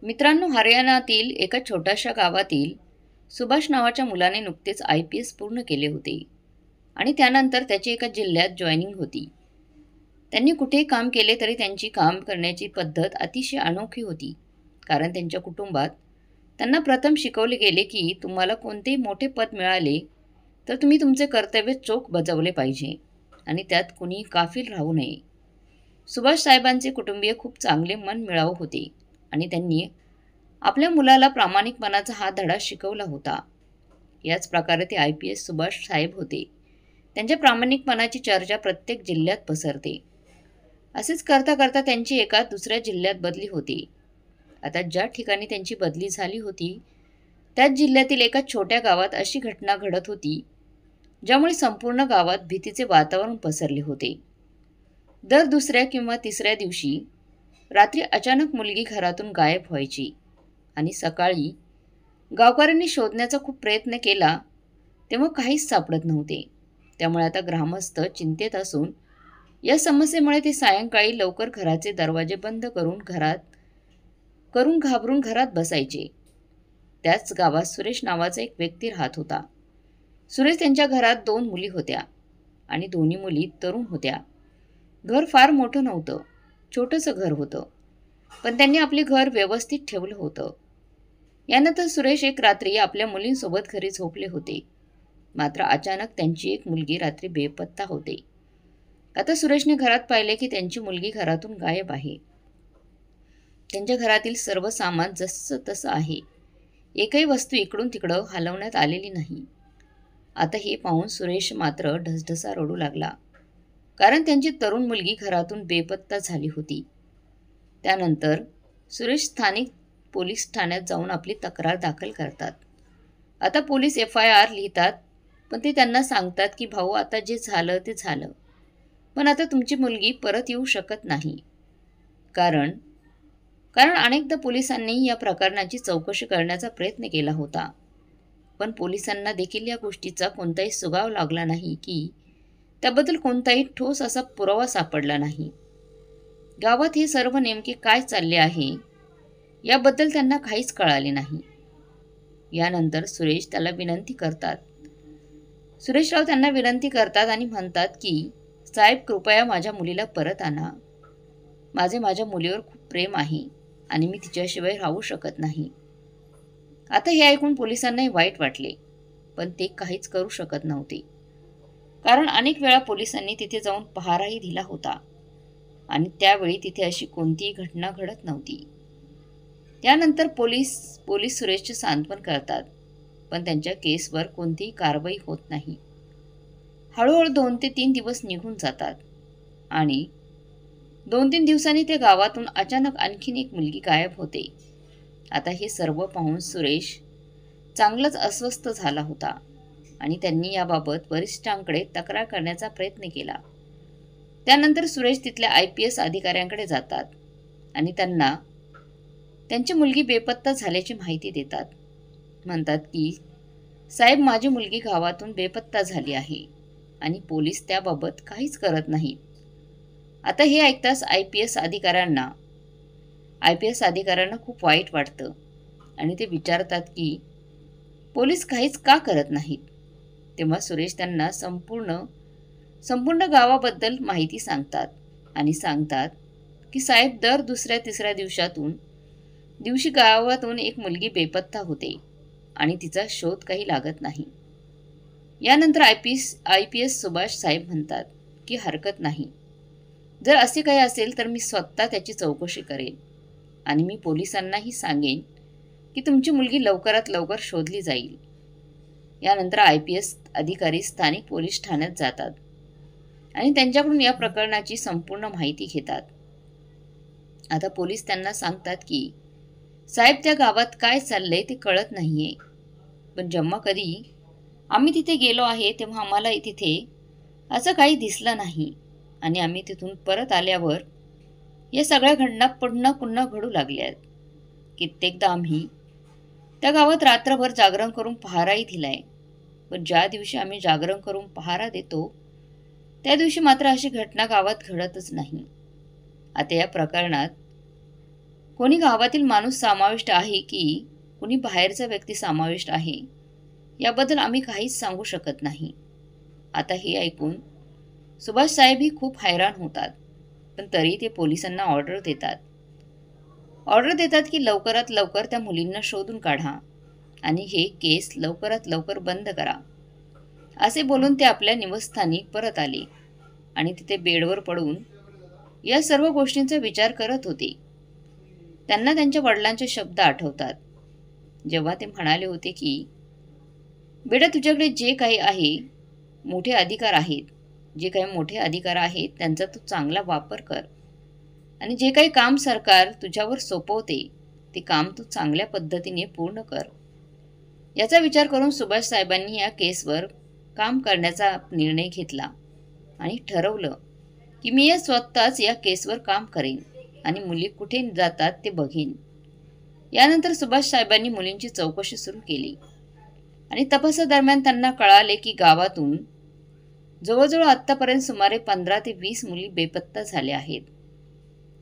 मित्रांनो, हरियाणातील एका छोट्याशा गावातील सुभाष नावाच्या मुलाने नुकतेच IPS पूर्ण केले होते आणि त्यानंतर त्याची एका जिल्ह्यात जॉईनिंग होती. त्यांनी कुठेही काम केले तरी त्यांची काम करण्याची पद्धत अतिशय अनोखी होती. कारण त्यांच्या कुटुंबात त्यांना प्रथम शिकवले गेले की तुम्हाला कोणतेही मोठे पद मिळाले तर तुम्ही तुमचे कर्तव्य चोख बजावले पाहिजे आणि त्यात कुणीही गाफील राहू नये. सुभाष साहेबांचे कुटुंबीय खूप चांगले मनमिळाऊ होते आणि त्यांनी आपल्या मुलाला प्रामाणिकपणाचा हा धडा शिकवला होता. याच प्रकारे ते IPS सुभाष साहेब होते. त्यांच्या प्रामाणिकपणाची चर्चा प्रत्येक जिल्ह्यात पसरते. असेच करता करता त्यांची एका दुसऱ्या जिल्ह्यात बदली होती. आता ज्या ठिकाणी त्यांची बदली झाली होती त्याच जिल्ह्यातील एका छोट्या गावात अशी घटना घडत होती ज्यामुळे संपूर्ण गावात भीतीचे वातावरण पसरले होते. दर दुसऱ्या किंवा तिसऱ्या दिवशी रात्री अचानक मुलगी घरातून गायब व्हायची आणि सकाळी गावकऱ्यांनी शोधण्याचा खूप प्रयत्न केला तेव्हा काहीच सापडत नव्हते. त्यामुळे आता ग्रामस्थ चिंतेत असून या समस्येमुळे ते सायंकाळी लवकर घराचे दरवाजे बंद करून घाबरून घरात बसायचे. त्याच गावात सुरेश नावाचा एक व्यक्ती राहत होता. सुरेश त्यांच्या घरात 2 मुली होत्या आणि दोन्ही मुली तरुण होत्या. घर फार मोठं नव्हतं, छोटंसं घर होतं, पण त्यांनी आपले घर व्यवस्थित ठेवलं होतं. यानंतर सुरेश एक रात्री आपल्या मुलींसोबत घरी झोपले होते. मात्र अचानक त्यांची एक मुलगी रात्री बेपत्ता होते. आता सुरेशने घरात पाहिले की त्यांची मुलगी घरातून गायब आहे. त्यांच्या घरातील सर्व सामान जसं तसं आहे. एकही वस्तू इकडून तिकडं हलवण्यात आलेली नाही. आता हे पाहून सुरेश मात्र ढसढसा रडू लागला, कारण त्यांची तरुण मुलगी घरातून बेपत्ता झाली होती. त्यानंतर सुरेश स्थानिक पोलीस ठाण्यात जाऊन आपली तक्रार दाखल करतात. आता पोलीस FIR लिहितात, पण ते त्यांना सांगतात की भाऊ, आता जे झालं ते झालं, पण आता तुमची मुलगी परत येऊ शकत नाही. कारण अनेकदा पोलिसांनी या प्रकरणाची चौकशी करण्याचा प्रयत्न केला होता, पण पोलिसांना देखील या गोष्टीचा कोणताही सुगाव लागला नाही की त्याबद्दल कोणताही ठोस असा पुरावा सापडला नाही. गावात हे सर्व नेमके काय चालले आहे याबद्दल त्यांना काहीच कळाले नाही. यानंतर सुरेशराव त्यांना विनंती करतात आणि म्हणतात की साहेब, कृपया माझ्या मुलीला परत आणा. माझ्या मुलीवर खूप प्रेम आहे आणि मी तिच्याशिवाय राहू शकत नाही. आता हे ऐकून पोलिसांनाही वाईट वाटले, पण ते काहीच करू शकत नव्हते. कारण अनेक वेळा पोलिसांनी तिथे जाऊन पहाराही दिला होता आणि त्यावेळी तिथे अशी कोणतीही घटना घडत नव्हती. त्यानंतर पोलीस सुरेशचे सांत्वन करतात, पण त्यांच्या केसवर कोणतीही कारवाई होत नाही. हळूहळू 2 ते 3 दिवस निघून जातात आणि 2-3 दिवसांनी त्या गावातून अचानक आणखीन एक मुलगी गायब होते. आता हे सर्व पाहून सुरेश चांगलाच अस्वस्थ झाला होता आणि त्यांनी याबाबत वरिष्ठांकडे तक्रार करण्याचा प्रयत्न केला. त्यानंतर सुरेश तिथल्या IPS अधिकाऱ्यांकडे जातात आणि त्यांना त्यांची मुलगी बेपत्ता झाल्याची माहिती देतात. म्हणतात की साहेब, माझी मुलगी गावातून बेपत्ता झाली आहे आणि पोलीस त्याबाबत काहीच करत नाहीत. आता हे ऐकताच IPS अधिकाऱ्यांना खूप वाईट वाटतं आणि ते विचारतात की पोलीस काहीच का करत नाहीत. तेव्हा सुरेश त्यांना संपूर्ण गावाबद्दल माहिती सांगतात आणि सांगतात की साहेब, दर दुसऱ्या तिसऱ्या दिवशी गावातून एक मुलगी बेपत्ता होते आणि तिचा शोध काही लागत नाही. यानंतर IPS सुभाष साहेब म्हणतात की हरकत नाही, जर असे काही असेल तर मी स्वतः त्याची चौकशी करेन आणि मी पोलिसांनाही सांगेन की तुमची मुलगी लवकरात लवकर शोधली जाईल. यानंतर IPS अधिकारी स्थानिक पोलीस ठाण्यात जातात आणि त्यांच्याकडून या प्रकरणाची संपूर्ण माहिती घेतात. आता पोलीस त्यांना सांगतात की साहेब, त्या गावात काय चाललंय ते कळत नाहीये, पण जेव्हा कधी आम्ही तिथे गेलो आहे तेव्हा आम्हाला तिथे असं काही दिसलं नाही आणि आम्ही तिथून परत आल्यावर या सगळ्या घटना पुन्हा घडू लागल्यात. कित्येकदा आम्ही त्या गावात रात्रभर जागरण करून पहाराही दिलाय, पण ज्या दिवशी आम्ही जागरण करून पहारा देतो त्या दिवशी मात्र अशी घटना गावात घडतच नाही. आता या प्रकरणात कोणी गावातील माणूस समाविष्ट आहे की कोणी बाहेरचा व्यक्ती समाविष्ट आहे याबद्दल आम्ही काहीच सांगू शकत नाही. आता हे ऐकून सुभाष साहेबही खूप हैराण होतात, पण तरी ते पोलिसांना ऑर्डर देतात की लवकरात लवकर त्या मुलींना शोधून काढा आणि हे केस लवकरात लवकर बंद करा. असे बोलून ते आपल्या निवासस्थानी परत आले आणि तिथे बेडवर पडून या सर्व गोष्टींचा विचार करत होते. त्यांना त्यांच्या वडिलांचे शब्द आठवतात, जेव्हा ते म्हणाले होते की बेटा, तुझ्याकडे जे काही आहे मोठे अधिकार आहेत, जे काही मोठे अधिकार आहेत त्यांचा तू चांगला वापर कर आणि जे काही काम सरकार तुझ्यावर सोपवते ते काम तू चांगल्या पद्धतीने पूर्ण कर. याचा विचार करून सुभाष साहेबांनी या केसवर काम करण्याचा निर्णय घेतला आणि ठरवलं की मी स्वतःच या केसवर काम करेन आणि मुली कुठे जातात ते बघेन. यानंतर सुभाष साहेबांनी मुलींची चौकशी सुरू केली आणि तपासादरम्यान त्यांना कळाले की गावातून जवळजवळ आत्तापर्यंत सुमारे 15 ते 20 मुली बेपत्ता झाल्या आहेत.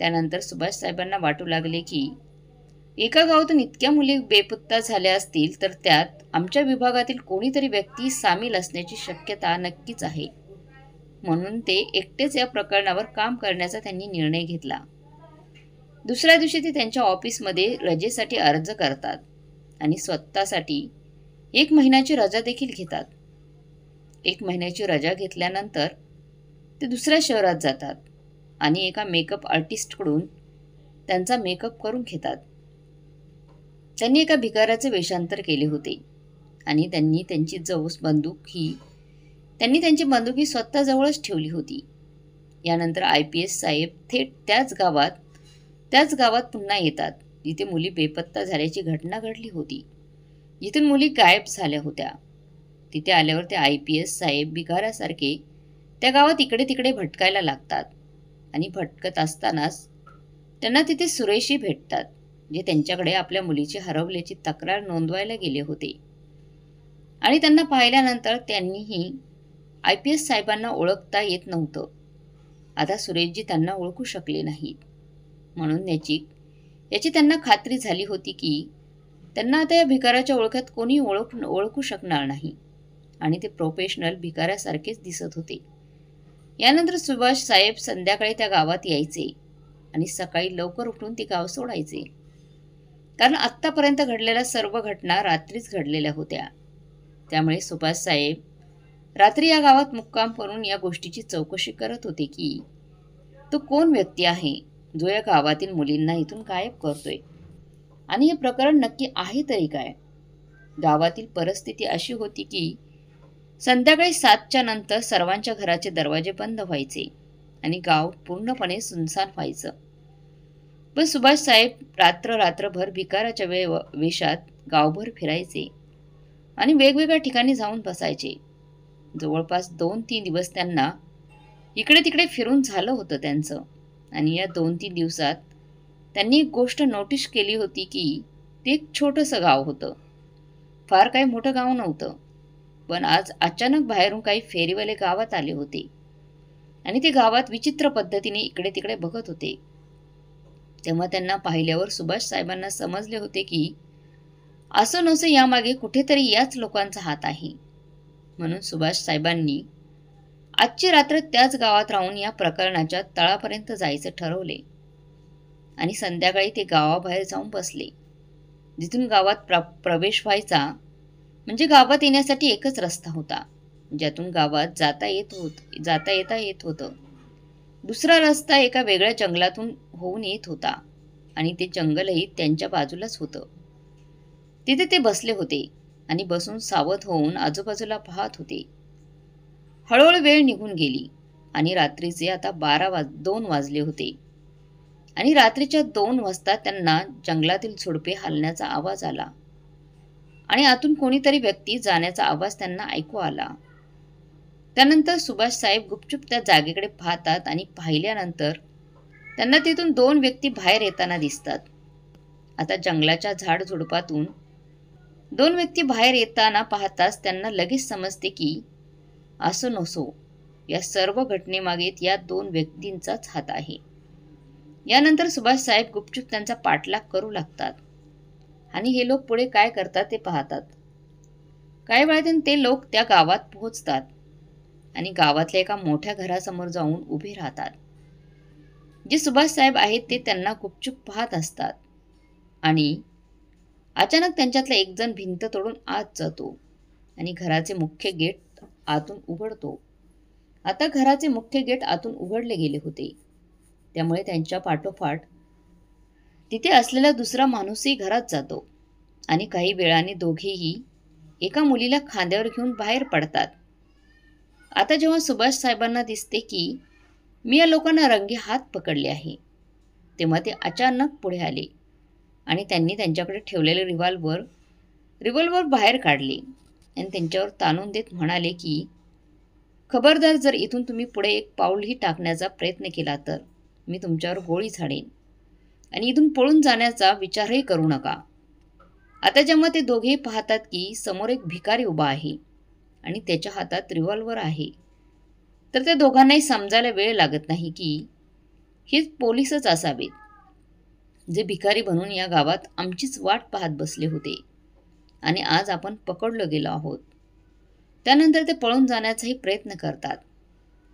त्यानंतर सुभाष साहेबांना वाटू लागले की एका गावातून इतक्या मुली बेपत्ता झाल्या असतील तर त्यात आमच्या विभागातील कोणीतरी व्यक्ती सामील असण्याची शक्यता नक्कीच आहे. म्हणून ते एकटेच या प्रकरणावर काम करण्याचा त्यांनी निर्णय घेतला. दुसऱ्या दिवशी ते त्यांच्या ऑफिसमध्ये रजेसाठी अर्ज करतात आणि स्वतःसाठी 1 महिन्याची रजा देखील घेतात. 1 महिन्याची रजा घेतल्यानंतर ते दुसऱ्या शहरात जातात आणि एका मेकअप आर्टिस्टकडून त्यांचा मेकअप करून घेतात. त्यांनी एका भिकाऱ्याचे वेषांतर केले होते आणि त्यांनी त्यांची बंदूक ही स्वतःजवळच ठेवली होती. यानंतर IPS साहेब थेट त्याच गावात पुन्हा येतात जिथे मुली बेपत्ता झाल्याची घटना घडली होती, जिथून मुली गायब झाल्या होत्या. तिथे आल्यावर ते IPS साहेब भिकाऱ्यासारखे त्या गावात इकडे तिकडे भटकायला लागतात आणि भटकत असतानाच त्यांना तिथे सुरेशही भेटतात, जे त्यांच्याकडे आपल्या मुलीची हरवल्याची तक्रार नोंदवायला गेले होते. आणि त्यांना पाहिल्यानंतर त्यांनीही IPS साहेबांना ओळखता येत नव्हतं. आता सुरेशजी त्यांना ओळखू शकले नाहीत. म्हणून याची त्यांना खात्री झाली होती की त्यांना आता या भिकाऱ्याच्या ओळखात कोणी ओळखू शकणार नाही आणि ते प्रोफेशनल भिकाऱ्यासारखेच दिसत होते. यानंतर सुभाष साहेब संध्याकाळी त्या गावात यायचे आणि सकाळी लवकर उठून ते गाव सोडायचे, कारण आत्तापर्यंत घडलेल्या सर्व घटना रात्रीच घडलेल्या होत्या. त्यामुळे सुभाष साहेब रात्री या गावात मुक्काम करून या गोष्टीची चौकशी करत होते की तो कोण व्यक्ती आहे जो या गावातील मुलींना इथून गायब करतोय आणि हे प्रकरण नक्की आहे तरी काय. गावातील परिस्थिती अशी होती की संध्याकाळी 7च्या नंतर सर्वांच्या घराचे दरवाजे बंद व्हायचे आणि गाव पूर्णपणे सुनसान व्हायचं. पण सुभाष साहेब रात्रभर भिकाराच्या वेशात गावभर फिरायचे आणि वेगवेगळ्या ठिकाणी जाऊन बसायचे. जवळपास 2-3 दिवस त्यांना इकडे तिकडे फिरून झालं होतं त्यांचं. आणि या 2-3 दिवसात त्यांनी एक गोष्ट नोटीस केली होती की ते एक छोटंसं गाव होतं. फार काही मोठं गाव नव्हतं, पण आज अचानक बाहेरून काही फेरीवाले गावात आले होते आणि ते गावात विचित्र पद्धतीने इकडे तिकडे बघत होते. तेव्हा त्यांना पाहिल्यावर सुभाष साहेबांना समजले होते की असं नसं यामागे कुठेतरी याच लोकांचा हात आहे. म्हणून सुभाष साहेबांनी आजची रात्र त्याच गावात राहून या प्रकरणाच्या तळापर्यंत जायचं ठरवले आणि संध्याकाळी ते गावाबाहेर जाऊन बसले. जिथून गावात प्रवेश व्हायचा म्हणजे गावात येण्यासाठी एकच रस्ता होता, ज्यातून गावात जाता येता येत होतं. दुसरा रस्ता एका वेगळ्या जंगलातून होऊन येत होता आणि ते जंगलही त्यांच्या बाजूलाच होतं. तिथे ते बसले होते आणि बसून सावध होऊन आजूबाजूला पाहत होते. हळूहळू वेळ निघून गेली आणि रात्रीचे आता 2 वाजले होते आणि रात्रीच्या 2 वाजता त्यांना जंगलातील झुडपे हलण्याचा आवाज आला आणि आतून कोणीतरी व्यक्ती जाण्याचा आवाज त्यांना ऐकू आला. त्यानंतर सुभाष साहेब गुपचूप त्या जागेकडे पाहतात आणि पाहिल्यानंतर त्यांना तिथून 2 व्यक्ती बाहेर येताना दिसतात. आता जंगलाच्या झाडझुडपातून 2 व्यक्ती बाहेर येताना पाहताच त्यांना लगेच समजते की असो नसो या सर्व घटनेमागे या 2 व्यक्तींचाच हात आहे. यानंतर सुभाष साहेब गुपचूप त्यांचा पाठलाग करू लागतात आणि हे लोक पुढे काय करतात ते पाहतात. काही वेळातून ते लोक त्या गावात पोहोचतात आणि गावातल्या एका मोठ्या घरासमोर जाऊन उभे राहतात. जे सुभाष साहेब आहेत ते त्यांना गुपचूप पाहत असतात आणि अचानक त्यांच्यातला एक जण भिंत तोडून आत जातो आणि घराचे मुख्य गेट आतून उघडतो. आता घराचे मुख्य गेट आतून उघडले गेले होते, त्यामुळे त्यांच्या पाठोपाठ तिथे असलेला दुसरा माणूसही घरात जातो आणि काही वेळाने दोघेही एका मुलीला खांद्यावर घेऊन बाहेर पडतात. आता जेव्हा सुभाष साहेबांना दिसते की मी या लोकांना रंगे हात पकडले आहे, तेव्हा ते अचानक पुढे आले आणि त्यांनी त्यांच्याकडे ठेवलेले रिव्हॉल्वर बाहेर काढले आणि त्यांच्यावर ताणून देत म्हणाले की खबरदार, जर इथून तुम्ही पुढे एक पाऊलही टाकण्याचा प्रयत्न केला तर मी तुमच्यावर गोळी झाडेन आणि इथून पळून जाण्याचा विचारही करू नका. आता जेव्हा ते दोघेही पाहतात की समोर एक भिकारी उभा आहे आणि त्याच्या हातात रिव्हॉल्वर आहे, तर त्या दोघांनाही समजायला वेळ लागत नाही की हे पोलीसच असावेत, जे भिकारी बनून या गावात आमचीच वाट पाहत बसले होते आणि आज आपण पकडलो गेलो आहोत. त्यानंतर ते पळून जाण्याचाही प्रयत्न करतात,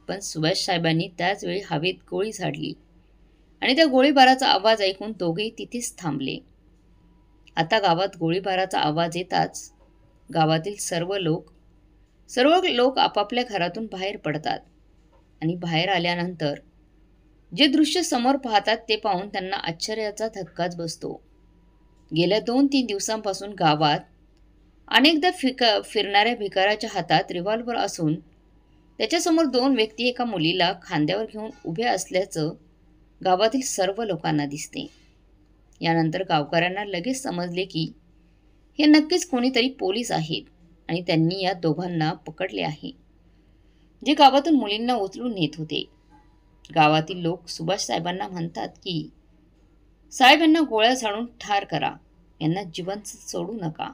पण सुभाष साहेबांनी त्याच वेळी हवेत गोळी झाडली आणि त्या गोळीबाराचा आवाज ऐकून दोघेही तिथेच थांबले. आता गावात गोळीबाराचा आवाज येताच गावातील सर्व लोक आपापल्या घरातून बाहेर पडतात आणि बाहेर आल्यानंतर जे दृश्य समोर पाहतात ते पाहून त्यांना आश्चर्याचा धक्काच बसतो. गेल्या 2-3 दिवसांपासून गावात अनेकदा फिरणाऱ्या भिकाऱ्याच्या हातात रिव्हॉल्वर असून त्याच्यासमोर 2 व्यक्ती एका मुलीला खांद्यावर घेऊन उभ्या असल्याचं गावातील सर्व लोकांना दिसते. यानंतर गावकऱ्यांना लगेच समजले की हे नक्कीच कोणीतरी पोलीस आहेत आणि त्यांनी या दोघांना पकडले आहे, जे गावातून मुलींना उचलून नेत होते. गावातील लोक सुभाष साहेबांना म्हणतात की साहेब, यांना गोळ्या झाडून ठार करा, यांना जिवंत सोडू नका.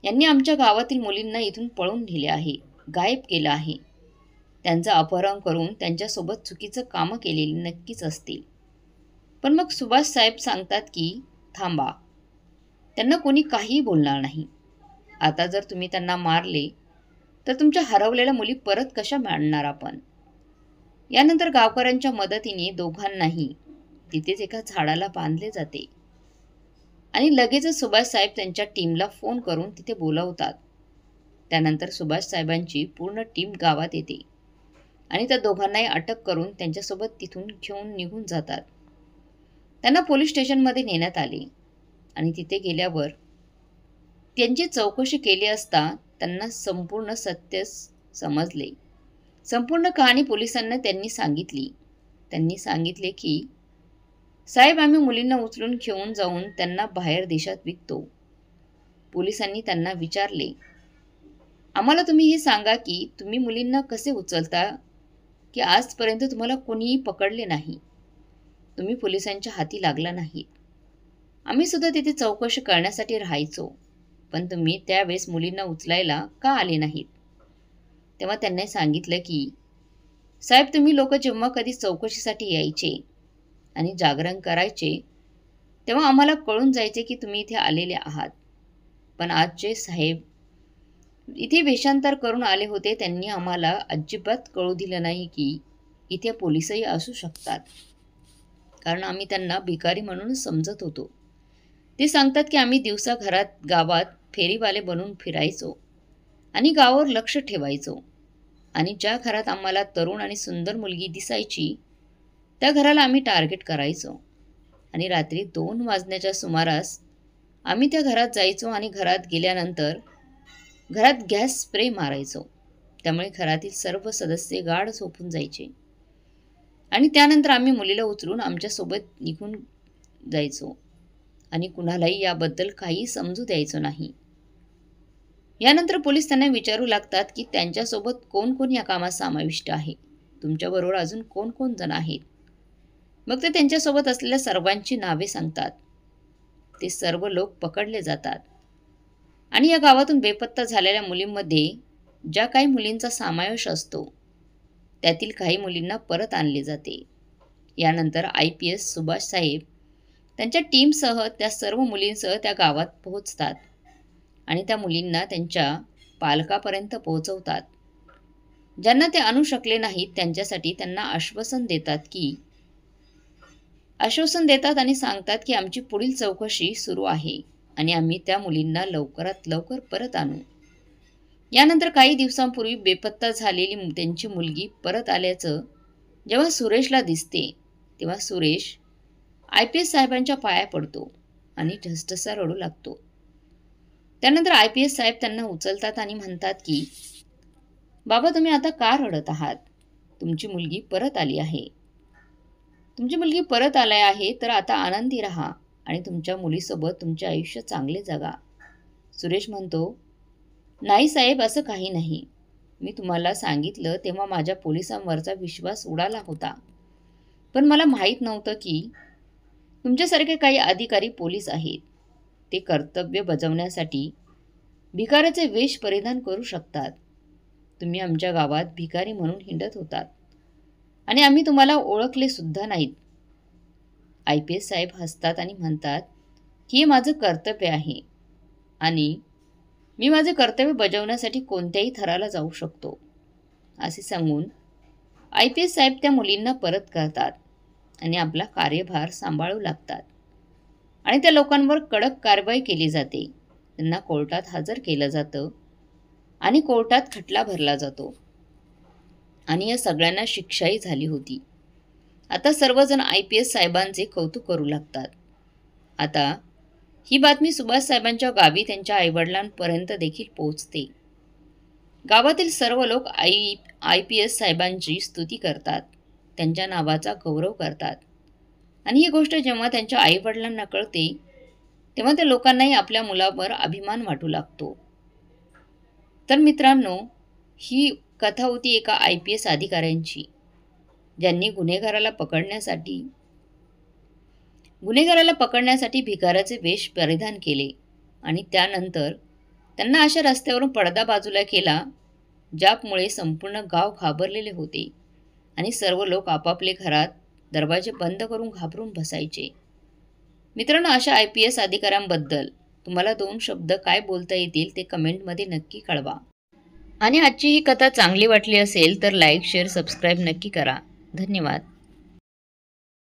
यांनी आमच्या गावातील मुलींना इथून पळून नेले आहे, गायब केलं आहे. त्यांचं अपहरण करून त्यांच्यासोबत चुकीचं कामं केलेली नक्कीच असतील. पण मग सुभाष साहेब सांगतात की थांबा, त्यांना कोणी काहीही बोलणार नाही. आता जर तुम्ही त्यांना मारले तर तुमच्या हरवलेल्या मुली परत कशा मिळणार आपण. यानंतर गावकऱ्यांच्या मदतीने दोघांनाही तिथेच एका झाडाला बांधले जाते आणि लगेचच सुभाष साहेब त्यांच्या टीमला फोन करून तिथे बोलावतात. त्यानंतर सुभाष साहेबांची पूर्ण टीम गावात येते आणि त्या दोघांनाही अटक करून त्यांच्यासोबत तिथून घेऊन निघून जातात. त्यांना पोलीस स्टेशनमध्ये नेण्यात आले आणि तिथे गेल्यावर त्यांची चौकशी केली असता त्यांना संपूर्ण सत्य समजले. संपूर्ण कहाणी पोलिसांना त्यांनी सांगितली. त्यांनी सांगितले की साहेब, आम्ही मुलींना उचलून घेऊन जाऊन त्यांना बाहेर देशात विकतो. पोलिसांनी त्यांना विचारले, आम्हाला तुम्ही हे सांगा की तुम्ही मुलींना कसे उचलता की आजपर्यंत तुम्हाला कोणीही पकडले नाही, तुम्ही पोलिसांच्या हाती लागला नाही. आम्ही सुद्धा तिथे चौकशी करण्यासाठी राहायचो, पण तुम्ही त्यावेळेस मुलींना उचलायला का आले नाहीत. तेव्हा त्यांनी सांगितलं की साहेब, तुम्ही लोक जेव्हा कधी चौकशीसाठी यायचे आणि जागरण करायचे तेव्हा आम्हाला कळून जायचे की तुम्ही इथे आलेले आहात. पण आज जे साहेब इथे वेषांतर करून आले होते त्यांनी आम्हाला अजिबात कळू दिलं नाही की इथे पोलिसही असू शकतात, कारण आम्ही त्यांना भिकारी म्हणूनच समजत होतो. ते सांगतात की आम्ही दिवसा गावात फेरीवाले बनून फिरायचो आणि गावावर लक्ष ठेवायचो आणि ज्या घरात आम्हाला तरुण आणि सुंदर मुलगी दिसायची त्या घराला आम्ही टार्गेट करायचो आणि रात्री 2 वाजण्याच्या सुमारास आम्ही त्या घरात जायचो आणि घरात गेल्यानंतर घरात गॅस स्प्रे मारायचो. त्यामुळे घरातील सर्व सदस्य गाढ झोपून जायचे आणि त्यानंतर आम्ही मुलीला उचलून आमच्यासोबत निघून जायचो आणि कुणालाही याबद्दल काही समजू द्यायचो नाही. यानंतर पोलीस त्यांना विचारू लागतात की त्यांच्यासोबत कोण कोण या कामात समाविष्ट आहे, तुमच्याबरोबर अजून कोण कोण जण आहेत. मग ते त्यांच्यासोबत असलेल्या सर्वांची नावे सांगतात. ते सर्व लोक पकडले जातात आणि या गावातून बेपत्ता झालेल्या मुलींमध्ये ज्या काही मुलींचा समावेश असतो त्यातील काही मुलींना परत आणले जाते. यानंतर IPS सुभाष साहेब त्यांच्या टीमसह त्या सर्व मुलींसह त्या गावात पोहोचतात आणि त्या मुलींना त्यांच्या पालकापर्यंत पोहोचवतात. ज्यांना ते आणू शकले नाहीत त्यांच्यासाठी त्यांना आश्वासन देतात आणि सांगतात की आमची पुढील चौकशी सुरू आहे आणि आम्ही त्या मुलींना लवकरात लवकर परत आणू. यानंतर काही दिवसांपूर्वी बेपत्ता झालेली त्यांची मुलगी परत आल्याचं जेव्हा सुरेशला दिसते तेव्हा सुरेश IPS साहेबांच्या पाया पडतो आणि ढसढसा रडू लागतो. त्यानंतर IPS साहेब त्यांना उचलतात आणि म्हणतात की बाबा, तुम्ही आता का रडत आहात? तुमची मुलगी परत आली आहे. तुमची मुलगी परत आली आहे तर आता आनंदी राहा आणि तुमच्या मुलीसोबत तुमचे आयुष्य चांगले जगा. सुरेश म्हणतो, नाही साहेब, असं काही नाही. मी तुम्हाला सांगितलं तेव्हा माझ्या पोलिसांवरचा विश्वास उडाला होता. पण मला माहीत नव्हतं की तुमच्यासारखे काही अधिकारी पोलीस आहेत. ते कर्तव्य बजावण्यासाठी भिकाऱ्याचे वेश परिधान करू शकतात. तुम्ही आमच्या गावात भिकारी म्हणून हिंडत होतात आणि आम्ही तुम्हाला ओळखले सुद्धा नाहीत. IPS साहेब हसतात आणि म्हणतात की हे माझं कर्तव्य आहे आणि मी माझे कर्तव्य बजावण्यासाठी कोणत्याही थराला जाऊ शकतो. असे सांगून IPS साहेब त्या मुलींना परत करतात आणि आपला कार्यभार सांभाळू लागतात आणि त्या लोकांवर कडक कारवाई केली जाते. त्यांना कोर्टात हजर केलं जातं आणि कोर्टात खटला भरला जातो आणि या सगळ्यांना शिक्षाही झाली होती. आता सर्वजण IPS साहेबांचे कौतुक करू लागतात. आता ही बातमी सुभाष साहेबांच्या गावी त्यांच्या आईवडिलांपर्यंत देखील पोहोचते. गावातील सर्व लोक IPS साहेबांची स्तुती करतात, त्यांच्या नावाचा गौरव करतात आणि ही गोष्ट जेव्हा त्यांच्या आईवडिलांना कळते तेव्हा त्या लोकांनाही आपल्या मुलावर अभिमान वाटू लागतो. तर मित्रांनो, ही कथा होती एका IPS अधिकाऱ्यांची, ज्यांनी गुन्हेगाराला पकडण्यासाठी भिकाऱ्याचे वेश परिधान केले आणि त्यानंतर त्यांना अशा रस्त्यावरून पडदा बाजूला केला ज्यामुळे संपूर्ण गाव घाबरलेले होते आणि सर्व लोक आपापले घरात दरवाजे बंद करून घाबरून बसायचे. मित्रांनो, अशा IPS अधिकाऱ्यांबद्दल तुम्हाला 2 शब्द काय बोलता येतील ते कमेंटमध्ये नक्की कळवा. आणि आजची ही कथा चांगली वाटली असेल तर लाईक, शेअर, सबस्क्राईब नक्की करा. धन्यवाद.